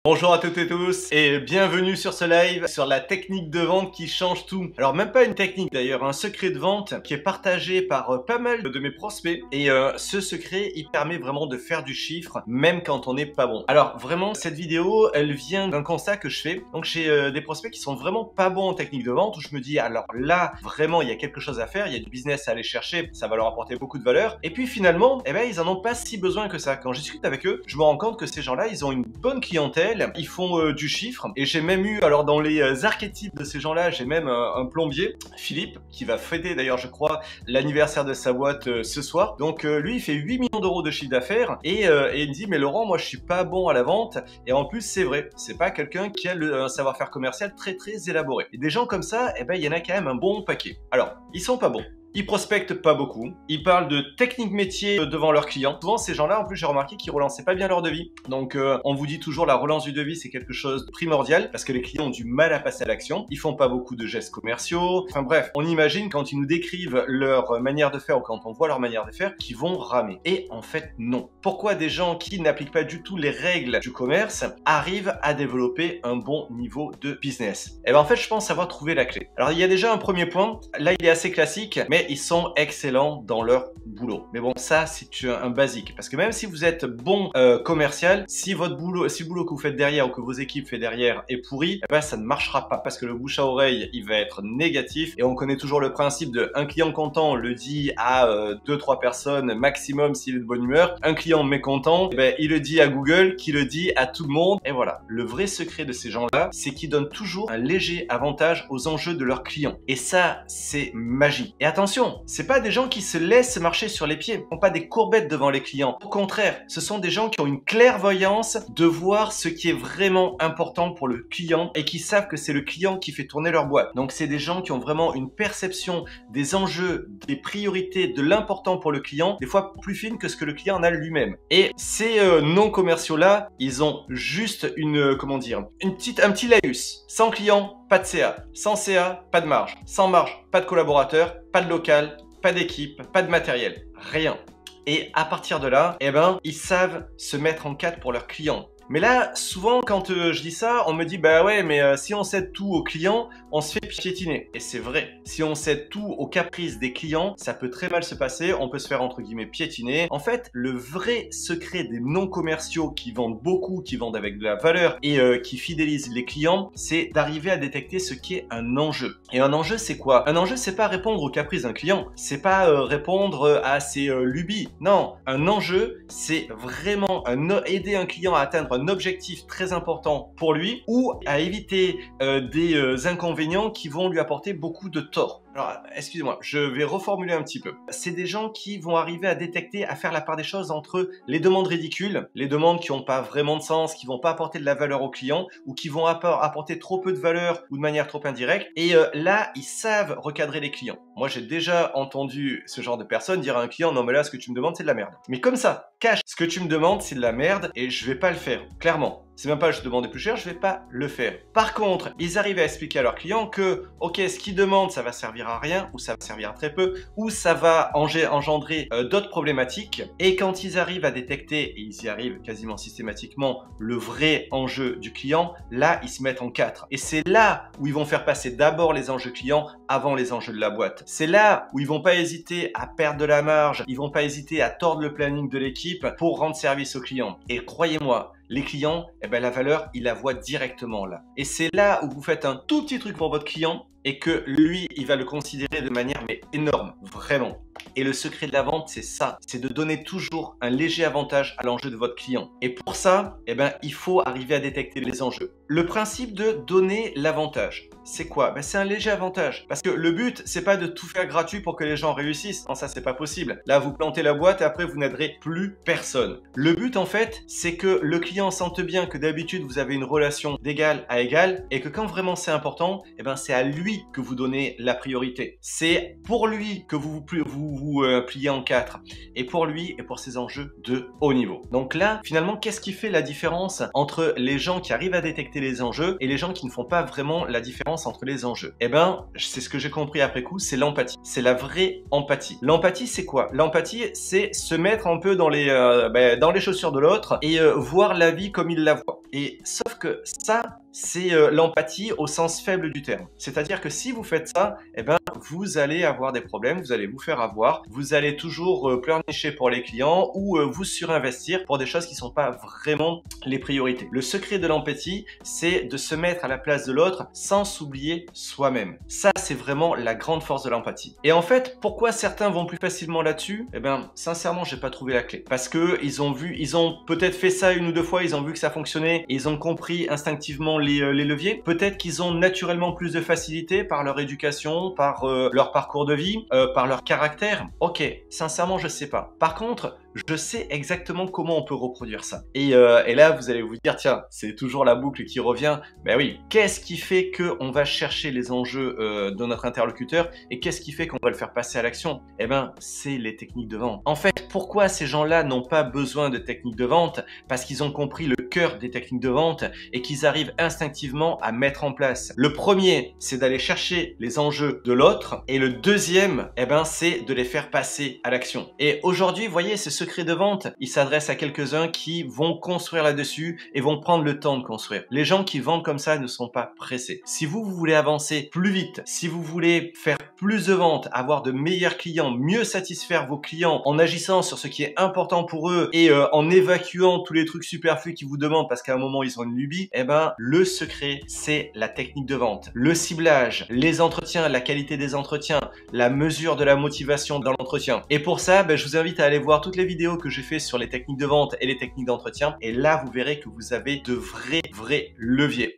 Bonjour à toutes et tous et bienvenue sur ce live sur la technique de vente qui change tout. Alors même pas une technique d'ailleurs, un secret de vente qui est partagé par pas mal de mes prospects et ce secret il permet vraiment de faire du chiffre même quand on n'est pas bon. Alors vraiment cette vidéo elle vient d'un constat que je fais. Donc j'ai des prospects qui sont vraiment pas bons en technique de vente où je me dis alors là vraiment il y a quelque chose à faire, il y a du business à aller chercher, ça va leur apporter beaucoup de valeur et puis finalement ils en ont pas si besoin que ça. Quand je discute avec eux je me rends compte que ces gens là ils ont une bonne clientèle. Ils font du chiffre et j'ai même eu, alors dans les archétypes de ces gens-là, j'ai même un plombier, Philippe, qui va fêter d'ailleurs je crois l'anniversaire de sa boîte ce soir. Donc lui il fait 8 millions d'euros de chiffre d'affaires et il me dit mais Laurent moi je suis pas bon à la vente et en plus c'est vrai, c'est pas quelqu'un qui a un savoir-faire commercial très élaboré. Et des gens comme ça, il y en a quand même un bon paquet. Alors, ils sont pas bons. Ils prospectent pas beaucoup, ils parlent de techniques métiers devant leurs clients. Souvent ces gens-là, en plus j'ai remarqué qu'ils relançaient pas bien leur devis. Donc on vous dit toujours la relance du devis c'est quelque chose de primordial parce que les clients ont du mal à passer à l'action. Ils font pas beaucoup de gestes commerciaux. Enfin bref, on imagine quand ils nous décrivent leur manière de faire ou quand on voit leur manière de faire qu'ils vont ramer. Et en fait non. Pourquoi des gens qui n'appliquent pas du tout les règles du commerce arrivent à développer un bon niveau de business? Et en fait je pense avoir trouvé la clé. Alors il y a déjà un premier point, là il est assez classique, mais ils sont excellents dans leur boulot. Mais bon, ça, c'est un basique. Parce que même si vous êtes bon commercial, si votre boulot, si le boulot que vous faites derrière ou que vos équipes font derrière est pourri, ça ne marchera pas. Parce que le bouche à oreille, il va être négatif. Et on connaît toujours le principe de un client content le dit à 2-3 personnes maximum s'il est de bonne humeur. Un client mécontent, il le dit à Google, qui le dit à tout le monde. Et voilà. Le vrai secret de ces gens-là, c'est qu'ils donnent toujours un léger avantage aux enjeux de leurs clients. Et ça, c'est magique. Et attention, c'est pas des gens qui se laissent marcher sur les pieds, ils n'ont pas des courbettes devant les clients. Au contraire, ce sont des gens qui ont une clairvoyance de voir ce qui est vraiment important pour le client et qui savent que c'est le client qui fait tourner leur boîte. Donc c'est des gens qui ont vraiment une perception des enjeux, des priorités, de l'important pour le client, des fois plus fine que ce que le client en a lui-même. Et ces non-commerciaux là, ils ont juste une, un petit laïus. Sans client, pas de CA. Sans CA, pas de marge. Sans marge, pas de collaborateur, pas de local, pas d'équipe, pas de matériel. Rien. Et à partir de là, ils savent se mettre en 4 pour leurs clients. Mais là, souvent, quand je dis ça, on me dit « Bah ouais, mais si on cède tout aux clients, on se fait piétiner. » Et c'est vrai. Si on cède tout aux caprices des clients, ça peut très mal se passer. On peut se faire, entre guillemets, piétiner. En fait, le vrai secret des non-commerciaux qui vendent beaucoup, qui vendent avec de la valeur et qui fidélisent les clients, c'est d'arriver à détecter ce qu'est un enjeu. Et un enjeu, c'est quoi? Un enjeu, c'est pas répondre aux caprices d'un client. C'est pas répondre à ses lubies. Non. Un enjeu, c'est vraiment aider un client à atteindre un objectif très important pour lui ou à éviter des inconvénients qui vont lui apporter beaucoup de tort. Alors, excusez-moi, je vais reformuler un petit peu. C'est des gens qui vont arriver à détecter, à faire la part des choses entre les demandes ridicules, les demandes qui n'ont pas vraiment de sens, qui vont pas apporter de la valeur au client ou qui vont apporter trop peu de valeur ou de manière trop indirecte. Et là, ils savent recadrer les clients. Moi, j'ai déjà entendu ce genre de personnes dire à un client « Non, mais là, ce que tu me demandes, c'est de la merde. » Mais comme ça, cache, ce que tu me demandes, c'est de la merde et je vais pas le faire, clairement. C'est même pas je demande plus cher, je vais pas le faire. Par contre, ils arrivent à expliquer à leurs clients que, ok, ce qu'ils demandent, ça va servir à rien, ou ça va servir à très peu, ou ça va engendrer d'autres problématiques. Et quand ils arrivent à détecter, et ils y arrivent quasiment systématiquement, le vrai enjeu du client, là, ils se mettent en 4. Et c'est là où ils vont faire passer d'abord les enjeux clients avant les enjeux de la boîte. C'est là où ils vont pas hésiter à perdre de la marge, ils vont pas hésiter à tordre le planning de l'équipe pour rendre service aux clients. Et croyez-moi, les clients, la valeur, ils la voient directement là. Et c'est là où vous faites un tout petit truc pour votre client et que lui, il va le considérer de manière énorme, vraiment. Et le secret de la vente, c'est ça, c'est de donner toujours un léger avantage à l'enjeu de votre client. Et pour ça, il faut arriver à détecter les enjeux. Le principe de donner l'avantage, c'est quoi? C'est un léger avantage. Parce que le but, c'est pas de tout faire gratuit pour que les gens réussissent. Non, ça, c'est pas possible. Là, vous plantez la boîte et après, vous n'aiderez plus personne. Le but, en fait, c'est que le client sente bien que d'habitude, vous avez une relation d'égal à égal et que quand vraiment c'est important, c'est à lui que vous donnez la priorité. C'est pour lui que vous pliez en 4 et pour lui et pour ses enjeux de haut niveau. Donc là, finalement, qu'est-ce qui fait la différence entre les gens qui arrivent à détecter les enjeux et les gens qui ne font pas vraiment la différence entre les enjeux? C'est ce que j'ai compris après coup, c'est l'empathie. C'est la vraie empathie. L'empathie, c'est quoi? L'empathie, c'est se mettre un peu dans les chaussures de l'autre et voir la vie comme il la voit. Et sauf que ça, c'est l'empathie au sens faible du terme. C'est-à-dire que si vous faites ça, eh ben, vous allez avoir des problèmes, vous allez vous faire avoir, vous allez toujours pleurnicher pour les clients ou vous surinvestir pour des choses qui ne sont pas vraiment les priorités. Le secret de l'empathie, c'est de se mettre à la place de l'autre sans s'oublier soi-même. Ça, c'est vraiment la grande force de l'empathie. Et en fait, pourquoi certains vont plus facilement là-dessus? Eh bien, sincèrement, j'ai pas trouvé la clé. Parce que ils ont peut-être fait ça une ou deux fois, ils ont vu que ça fonctionnait et ils ont compris instinctivement les leviers. Peut-être qu'ils ont naturellement plus de facilité par leur éducation, par leur parcours de vie, par leur caractère. Ok, sincèrement, je sais pas. Par contre, je sais exactement comment on peut reproduire ça. Et là, vous allez vous dire, tiens, c'est toujours la boucle qui revient. Ben oui, qu'est-ce qui fait qu'on va chercher les enjeux de notre interlocuteur et qu'est-ce qui fait qu'on va le faire passer à l'action? Eh ben, c'est les techniques de vente. En fait, pourquoi ces gens-là n'ont pas besoin de techniques de vente? Parce qu'ils ont compris le cœur des techniques de vente et qu'ils arrivent instinctivement à mettre en place. Le premier, c'est d'aller chercher les enjeux de l'autre et le deuxième, eh ben, c'est de les faire passer à l'action. Et aujourd'hui, vous voyez, ce secret de vente, il s'adresse à quelques-uns qui vont construire là-dessus et vont prendre le temps de construire. Les gens qui vendent comme ça ne sont pas pressés. Si vous voulez avancer plus vite, si vous voulez faire plus de ventes, avoir de meilleurs clients, mieux satisfaire vos clients en agissant sur ce qui est important pour eux et en évacuant tous les trucs superflus qu'ils vous demandent parce qu'à un moment ils ont une lubie, eh ben le secret c'est la technique de vente, le ciblage, les entretiens, la qualité des entretiens, la mesure de la motivation dans l'entretien. Et pour ça, je vous invite à aller voir toutes les vidéos que j'ai fait sur les techniques de vente et les techniques d'entretien et là vous verrez que vous avez de vrais leviers.